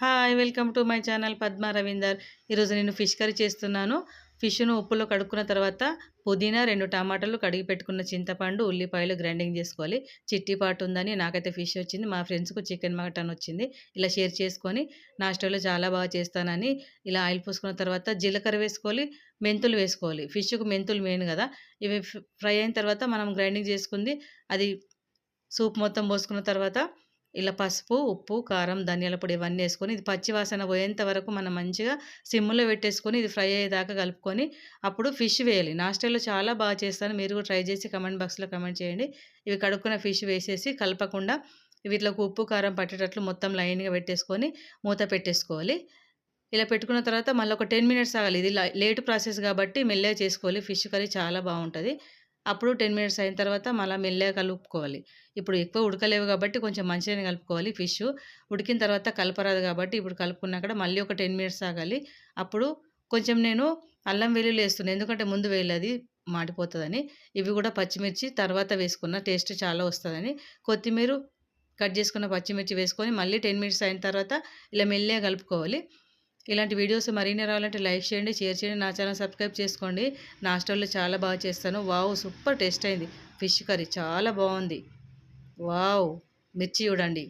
Hi! Welcome to my channel Padma Ravinder. ఈరోజు నేను fish curry చేస్తున్నాను. ఫిష్‌ను ఉప్పులో కడుక్కున్న తర్వాత పుదీనా, 2 టమాటాలు, కడిగి పెట్టుకున్న చింతపండు, ఉల్లిపాయలు గ్రైండింగ్ చేసుకోవాలి. చిట్టి పాటు ఉందని నాకైతే ఫిష్ వచ్చింది. మా ఫ్రెండ్స్‌కు చికెన్, మటన్ వచ్చింది. ఇలా షేర్ చేసుకొని నా స్టైల్‌లో చాలా బాగా చేస్తానని ఇలా ఆయిల్ పోసుకున్న తర్వాత జీలకర్ర వేసుకోవాలి, మెంతులు వేసుకోవాలి. ఫిష్‌కు మెంతులు మెయిన్ గదా! ఇవి ఫ్రై అయిన తర్వాత మనం గ్రైండింగ్ చేసుకుంది అది సూప్ మొత్తం పోసుకున్న తర్వాత ఇలా పసుపు, ఉప్పు, కారం, ధనియాల పొడి ఇవన్నీ యేసుకొని ఇది పచ్చి వాసన పోయేంత వరకు మనం మంచిగా సిమ్‌లో పెట్టేసుకొని ఇది ఫ్రై అయ్యేదాకా కలుపుకొని అప్పుడు ఫిష్ వేయాలి. నా స్టైల్‌లో చాలా బాగా చేస్తాను. మీరు కూడా ట్రై చేసి కామెంట్ బాక్స్‌లో కామెంట్ చేయండి. ఇవి కడుక్కున్న ఫిష్ వేసేసి కలపకుండా వీటిలోకి ఉప్పు, కారం పట్టేటట్లు మొత్తం లైన్‌గా పెట్టేసుకొని మూత పెట్టేసుకోవాలి. ఇలా పెట్టుకున్న తర్వాత మళ్ళీ ఒక 10 మినిట్స్ ఆగాలి. ఇది లేట్ ప్రాసెస్ కాబట్టి మెల్లగా చేసుకోవాలి. ఫిష్ కర్రీ చాలా బావుంటది. అప్పుడు 10 మినిట్స్ అయిన తర్వాత మళ్ళా మెల్లగా కలుపుకోవాలి. ఇప్పుడు ఎక్కువ ఉడకలేవు కాబట్టి కొంచెం మంచిగానే కలుపుకోవాలి ఫిషు. ఉడికిన తర్వాత కలపరాదు కాబట్టి ఇప్పుడు కలుపుకున్నాక మళ్ళీ ఒక 10 మినిట్స్ ఆగాలి. అప్పుడు కొంచెం నేను అల్లం వెల్లుల్లి ఏస్తున్నా. ఎందుకంటే ముందు వేయలే అది మాడిపోతదని. ఇవి కూడా పచ్చిమిర్చి తర్వాత వేసుకున్న టేస్ట్ చాలా వస్తదని. కొత్తిమీర కట్ చేసుకున్న పచ్చిమిర్చి వేసుకొని మళ్ళీ 10 మినిట్స్ అయిన తర్వాత ఇలా మెల్లగా కలుపుకోవాలి. ఇలాంటి వీడియోస్ మరిన్ని రావాలంటే లైక్ చేయండి, షేర్ చేయండి. నా ఛానల్ సబ్స్క్రైబ్ చేసుకోండి. నా స్టైల్‌లో చాలా బాగా చేస్తాను. వావ్! సూపర్ టేస్ట్ అయింది. ఫిష్ కర్రీ చాలా బావుంది. వావ్! మిర్చి చూడండి.